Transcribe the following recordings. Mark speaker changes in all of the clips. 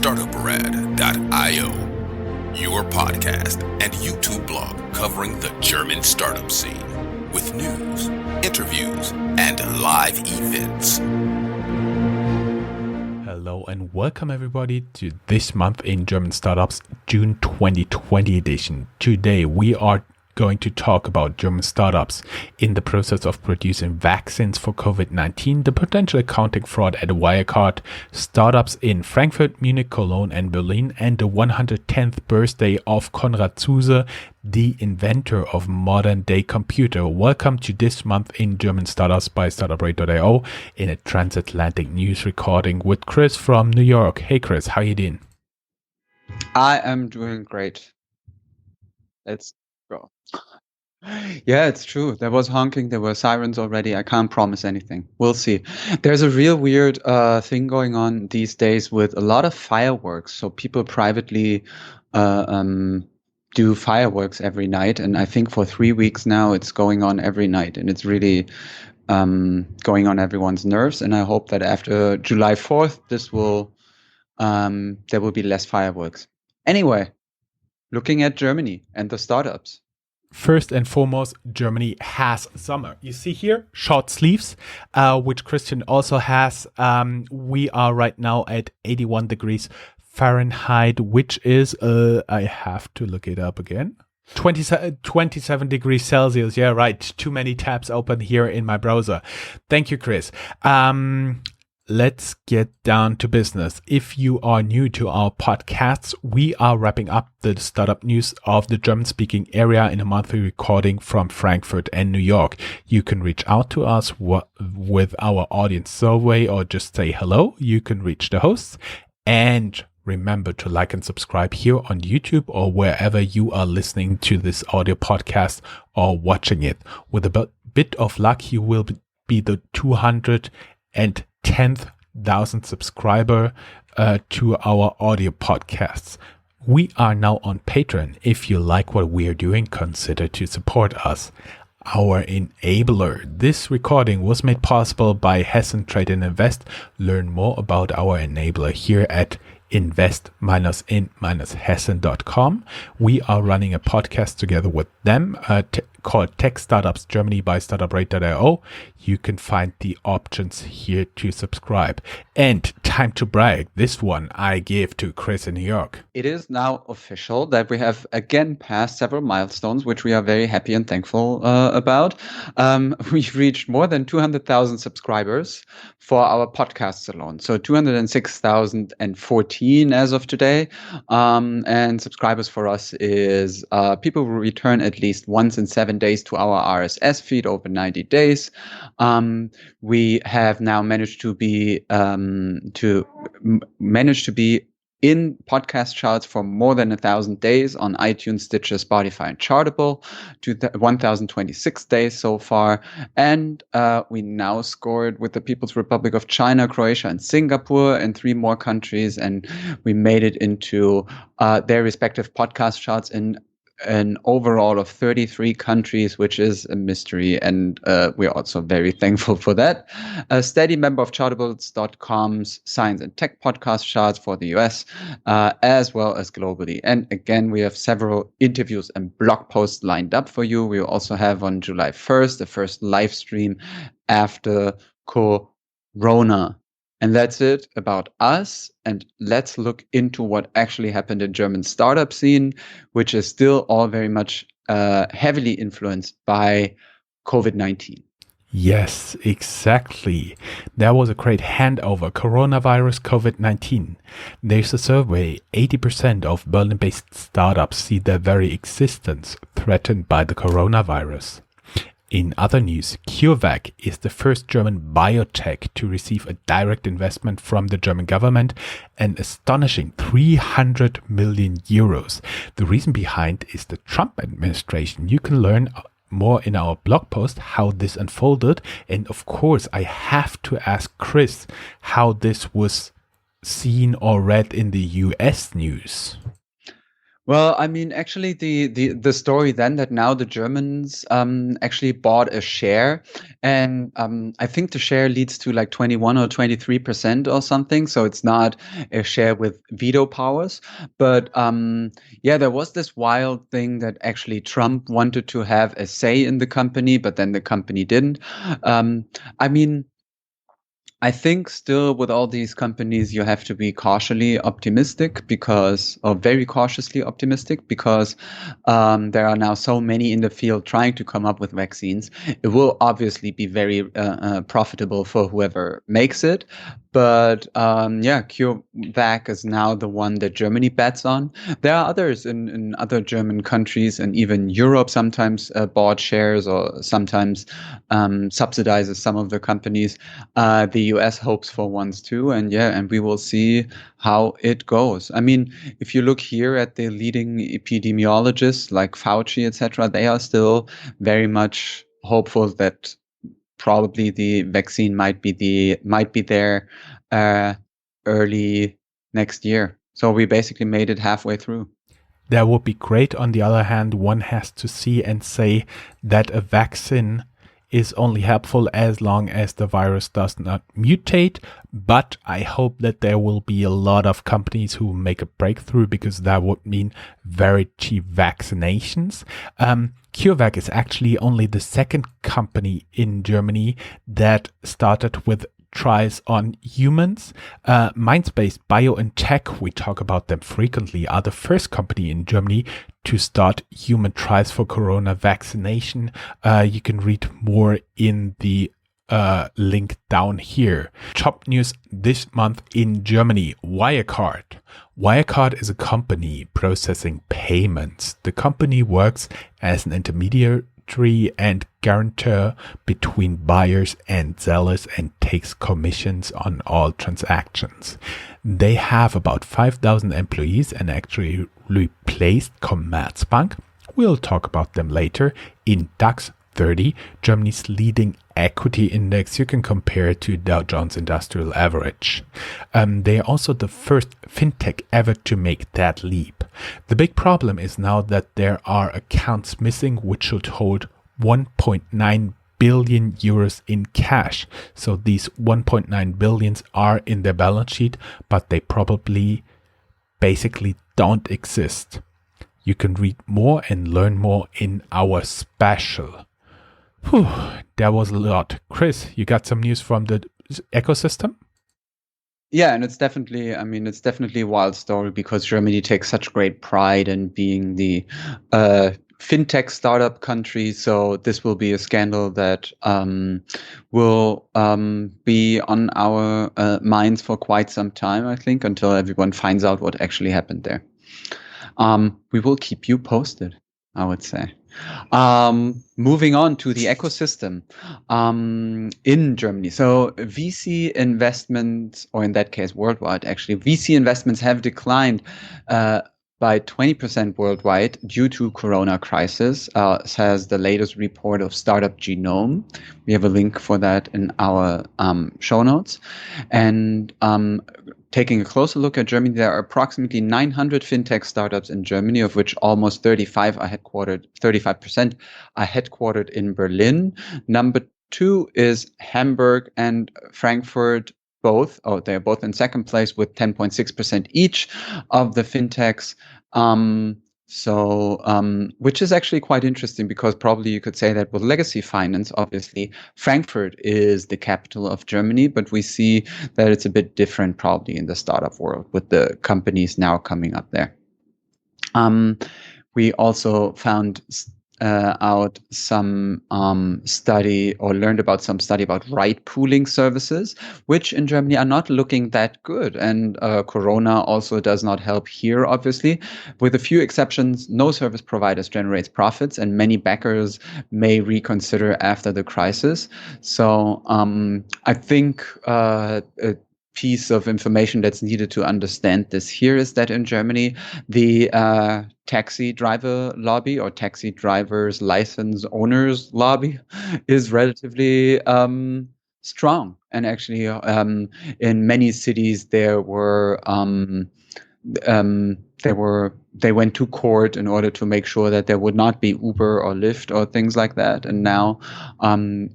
Speaker 1: Startuprad.io, your podcast and YouTube blog covering the German startup scene with news, interviews, and live events.
Speaker 2: Hello and welcome everybody to this month in German Startups June 2020 edition. Today we are going to talk about German startups in the process of producing vaccines for COVID-19, the potential accounting fraud at Wirecard, startups in Frankfurt, Munich, Cologne and Berlin, and the 110th birthday of Konrad Zuse, the inventor of modern-day computer. Welcome to this month in German Startups by Startuprad.io in a transatlantic news recording with Chris from New York. Hey Chris, how you doing?
Speaker 3: I am doing great. Let's go. Yeah, it's true. There was honking, there were sirens already. I can't promise anything. We'll see. There's a real weird thing going on these days with a lot of fireworks. So people privately do fireworks every night. And I think for 3 weeks now, it's going on every night. And it's really going on everyone's nerves. And I hope that after July 4th, there will be less fireworks. Anyway, looking at Germany and the startups.
Speaker 2: First and foremost, Germany has summer. You see here, short sleeves, which Christian also has. We are right now at 81 degrees Fahrenheit, which is, I have to look it up again. 27 degrees Celsius. Yeah, right. Too many tabs open here in my browser. Thank you, Chris. Let's get down to business. If you are new to our podcasts, we are wrapping up the startup news of the German-speaking area in a monthly recording from Frankfurt and New York. You can reach out to us with our audience survey or just say hello. You can reach the hosts. And remember to like and subscribe here on YouTube or wherever you are listening to this audio podcast or watching it. With a bit of luck, you will be the 210,000 subscriber to our audio podcasts. We are now on Patreon. If you like what we are doing, consider to support us. Our enabler. This recording was made possible by Hessen Trade and Invest. Learn more about our enabler here at invest-in-hessen.com. We are running a podcast together with them called Tech Startups Germany by Startuprad.io. You can find the options here to subscribe. And time to brag. This one I give to Chris in New York.
Speaker 3: It is now official that we have again passed several milestones, which we are very happy and thankful about. We've reached more than 200,000 subscribers for our podcasts alone. So 206,014 as of today. And subscribers for us is people who return at least once in 7 days to our RSS feed over 90 days. We have now managed to be in podcast charts for more than 1,000 days on iTunes, Stitcher, Spotify, and Chartable, to 1,026 days so far. And we now scored with the People's Republic of China, Croatia, and Singapore, and 3 more countries. And we made it into their respective podcast charts in an overall of 33 countries, which is a mystery, and we're also very thankful for that. A steady member of Chartables.com's Science and Tech podcast charts for the US, as well as globally. And again, we have several interviews and blog posts lined up for you. We also have on July 1st, the first live stream after Corona. And that's it about us. And let's look into what actually happened in German startup scene, which is still all very much heavily influenced by COVID-19.
Speaker 2: Yes, exactly. There was a great handover. Coronavirus, COVID-19. There's a survey. 80% of Berlin-based startups see their very existence threatened by the coronavirus. In other news, CureVac is the first German biotech to receive a direct investment from the German government, an astonishing 300 million euros. The reason behind is the Trump administration. You can learn more in our blog post how this unfolded. And of course, I have to ask Chris how this was seen or read in the US news.
Speaker 3: Well, I mean, actually, the story then that now the Germans actually bought a share, and I think the share leads to like 21 or 23% or something. So it's not a share with veto powers, but yeah, there was this wild thing that actually Trump wanted to have a say in the company, but then the company didn't. I mean, I think still with all these companies, you have to be cautiously optimistic or very cautiously optimistic because there are now so many in the field trying to come up with vaccines. It will obviously be very profitable for whoever makes it. But yeah, CureVac is now the one that Germany bets on. There are others in other German countries and even Europe sometimes bought shares or sometimes subsidizes some of the companies. The US hopes for ones too, and yeah, and we will see how it goes. I mean, if you look here at the leading epidemiologists like Fauci, etc., they are still very much hopeful that probably the vaccine might be there early next year. So we basically made it halfway through.
Speaker 2: That would be great. On the other hand, one has to see and say that a vaccine is only helpful as long as the virus does not mutate. But I hope that there will be a lot of companies who make a breakthrough, because that would mean very cheap vaccinations. CureVac is actually only the second company in Germany that started with trials on humans. Mindspace BioNTech, we talk about them frequently, are the first company in Germany to start human trials for corona vaccination. You can read more in the link down here. Top news this month in Germany: Wirecard. Wirecard is a company processing payments. The company works as an intermediary and guarantor between buyers and sellers and takes commissions on all transactions. They have about 5,000 employees and actually replaced Commerzbank. We'll talk about them later. In DAX 30, Germany's leading equity index, you can compare it to Dow Jones Industrial Average. They are also the first fintech ever to make that leap. The big problem is now that there are accounts missing which should hold 1.9 billion euros in cash. So these 1.9 billions are in their balance sheet, but they probably basically don't exist. You can read more and learn more in our special. Whew, that was a lot. Chris, you got some news from the ecosystem?
Speaker 3: Yeah, and it's definitely a wild story because Germany takes such great pride in being the fintech startup country. So this will be a scandal that will be on our minds for quite some time, I think, until everyone finds out what actually happened there. We will keep you posted, I would say. Moving on to the ecosystem in Germany. So VC investments, or in that case worldwide, actually, VC investments have declined by 20% worldwide due to corona crisis, says the latest report of Startup Genome. We have a link for that in our show notes. And taking a closer look at Germany, there are approximately 900 fintech startups in Germany, of which almost 35% are headquartered in Berlin. Number 2 is Hamburg and Frankfurt. They're both in second place with 10.6% each of the fintechs. Which is actually quite interesting because probably you could say that with legacy finance, obviously, Frankfurt is the capital of Germany, but we see that it's a bit different probably in the startup world with the companies now coming up there. We also found out some study or learned about some study about ride pooling services, which in Germany are not looking that good. And Corona also does not help here, obviously. With a few exceptions, no service providers generates profits, and many backers may reconsider after the crisis. So I think a piece of information that's needed to understand this here is that in Germany, the taxi driver lobby or taxi drivers license owners lobby is relatively strong. And actually, in many cities, there were they went to court in order to make sure that there would not be Uber or Lyft or things like that. And now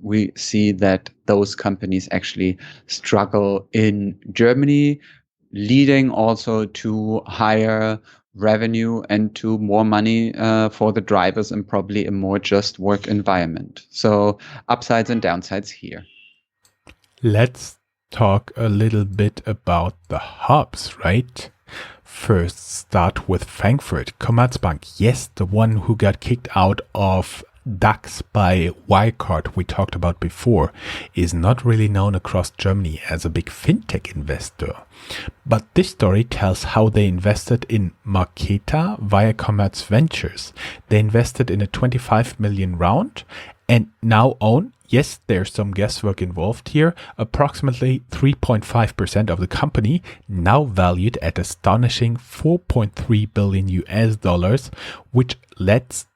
Speaker 3: we see that those companies actually struggle in Germany, leading also to higher revenue and to more money for the drivers and probably a more just work environment. So upsides and downsides here.
Speaker 2: Let's talk a little bit about the hubs, right? First, start with Frankfurt. Commerzbank, yes, the one who got kicked out of DAX by Wirecard we talked about before, is not really known across Germany as a big fintech investor. But this story tells how they invested in Marketa via Commerz Ventures. They invested in a 25 million round and now own, yes, there's some guesswork involved here, approximately 3.5% of the company, now valued at astonishing 4.3 billion US dollars, which leads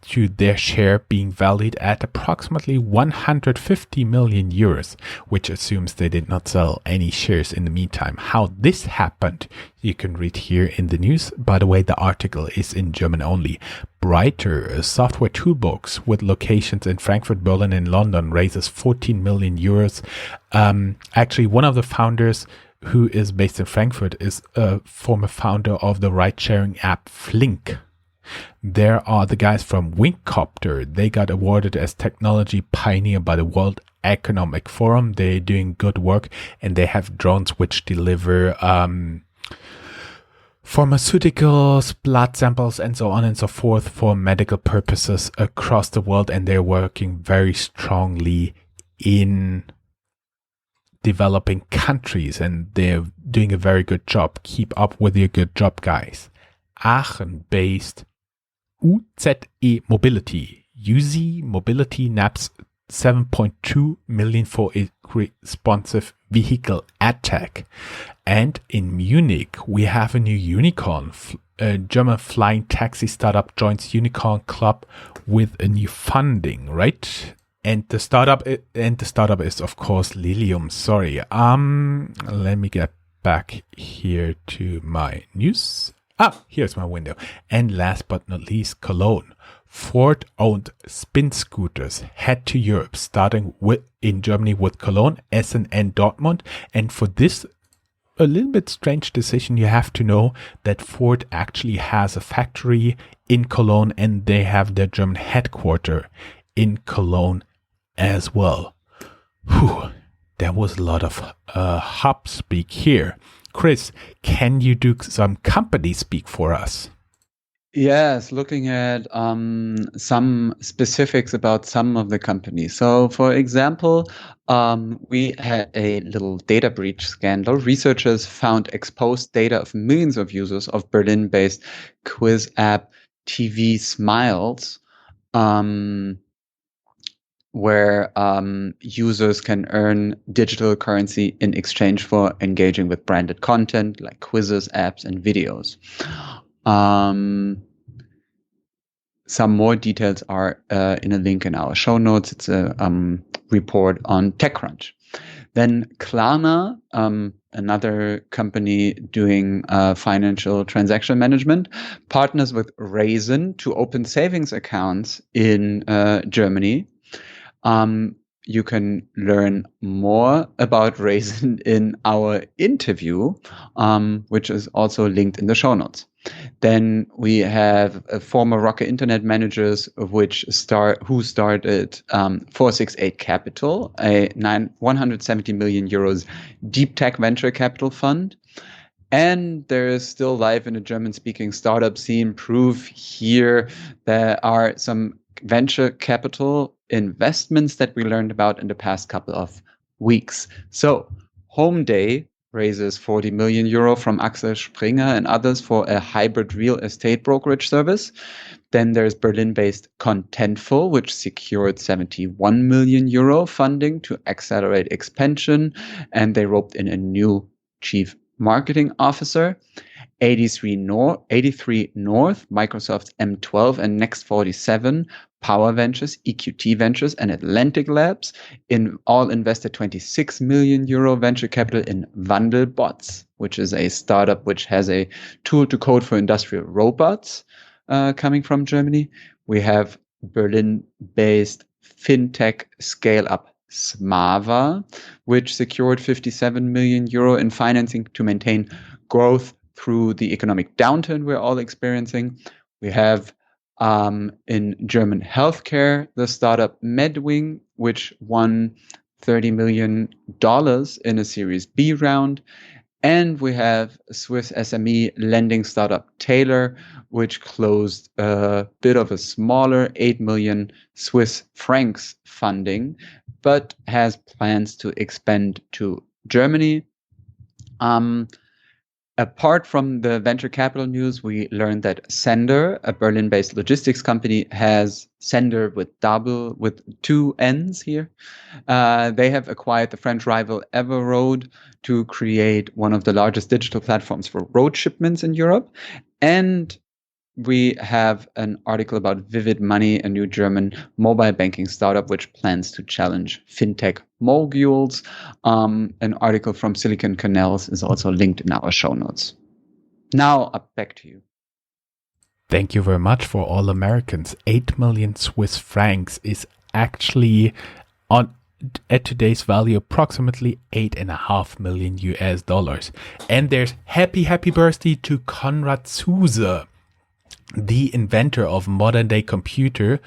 Speaker 2: to their share being valued at approximately 150 million euros, which assumes they did not sell any shares in the meantime. How this happened, you can read here in the news. By the way, the article is in German only. Brighter, a software toolbox with locations in Frankfurt, Berlin, and London, raises 14 million euros. Actually, one of the founders, who is based in Frankfurt, is a former founder of the ride-sharing app Flink. There are the guys from Wingcopter. They got awarded as technology pioneer by the World Economic Forum. They're doing good work, and they have drones which deliver pharmaceuticals, blood samples, and so on and so forth for medical purposes across the world. And they're working very strongly in developing countries, and they're doing a very good job. Keep up with your good job, guys. Aachen-based UZE Mobility. UZE Mobility naps 7.2 million for a responsive vehicle attack. And in Munich, we have a new unicorn. A German flying taxi startup joins Unicorn Club with a new funding, right? And the startup is of course Lilium. Sorry. Let me get back here to my news. Here's my window. And last but not least, Cologne. Ford-owned spin scooters head to Europe, starting in Germany with Cologne, Essen, and Dortmund. And for this a little bit strange decision, you have to know that Ford actually has a factory in Cologne, and they have their German headquarters in Cologne as well. Whew, there was a lot of hub speak here. Chris, can you do some company speak for us?
Speaker 3: Yes, looking at some specifics about some of the companies. So, for example, we had a little data breach scandal. Researchers found exposed data of millions of users of Berlin-based quiz app TV Smiles, where users can earn digital currency in exchange for engaging with branded content like quizzes, apps, and videos. Some more details are in a link in our show notes. It's a report on TechCrunch. Then Klarna, another company doing financial transaction management, partners with Raisin to open savings accounts in Germany. You can learn more about Raisin in our interview, which is also linked in the show notes. Then we have former Rocket Internet managers, who started 468 Capital, a 170 million euros deep tech venture capital fund. And there is still life in the German-speaking startup scene. Proof here there are some venture capital investments that we learned about in the past couple of weeks. So Homeday raises 40 million euro from Axel Springer and others for a hybrid real estate brokerage service. Then there's Berlin-based Contentful, which secured 71 million euro funding to accelerate expansion, and they roped in a new chief marketing officer. 83 North, Microsoft's M12, and Next 47 Power Ventures, EQT Ventures, and Atlantic Labs all invested 26 million euro venture capital in Wandelbots, which is a startup which has a tool to code for industrial robots coming from Germany. We have Berlin-based fintech scale-up Smava, which secured 57 million euro in financing to maintain growth through the economic downturn we're all experiencing. We have in German healthcare, the startup Medwing, which won $30 million in a Series B round. And we have Swiss SME lending startup Taylor, which closed a bit of a smaller 8 million Swiss francs funding, but has plans to expand to Germany. Apart from the venture capital news, we learned that Sender, a Berlin-based logistics company, has Sender with two N's here. They have acquired the French rival Everroad to create one of the largest digital platforms for road shipments in Europe. And we have an article about Vivid Money, a new German mobile banking startup which plans to challenge fintech moguls. An article from Silicon Canals is also linked in our show notes. Now, back to you.
Speaker 2: Thank you very much. For all Americans, 8 million Swiss francs is actually at today's value approximately $8.5 million US. And there's happy birthday to Konrad Zuse. The inventor of modern-day computer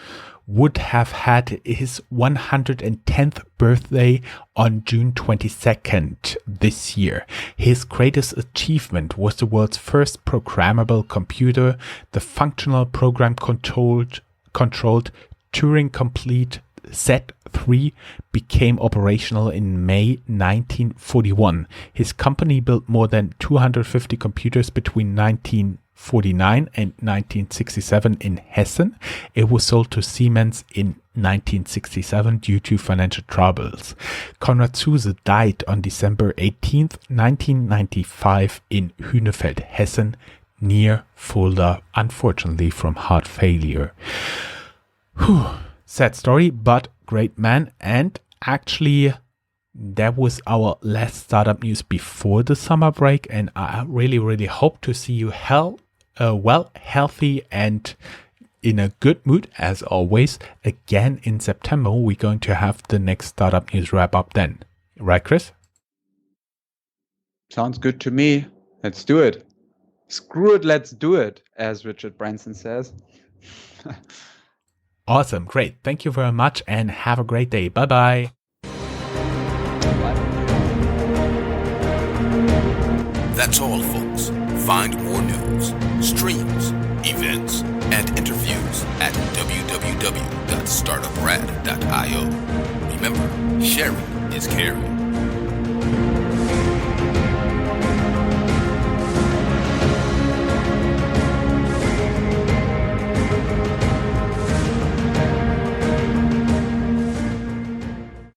Speaker 2: would have had his 110th birthday on June 22nd this year. His greatest achievement was the world's first programmable computer, the functional program-controlled Turing-complete Z3 became operational in May 1941. His company built more than 250 computers between 1949 and 1967 in Hessen. It was sold to Siemens in 1967 due to financial troubles. Konrad Zuse died on December 18, 1995 in Hünefeld, Hessen, near Fulda, unfortunately from heart failure. Sad story, but great man. And actually, that was our last startup news before the summer break. And I really hope to see you healthy and in a good mood as always. Again in September, we're going to have the next startup news wrap up then. Right, Chris?
Speaker 3: Sounds good to me. Let's do it. Screw it, let's do it, as Richard Branson says.
Speaker 2: Awesome. Great. Thank you very much and have a great day. Bye-bye.
Speaker 1: That's all, folks. Find more news, streams, events, and interviews at www.startuprad.io. Remember, sharing is caring.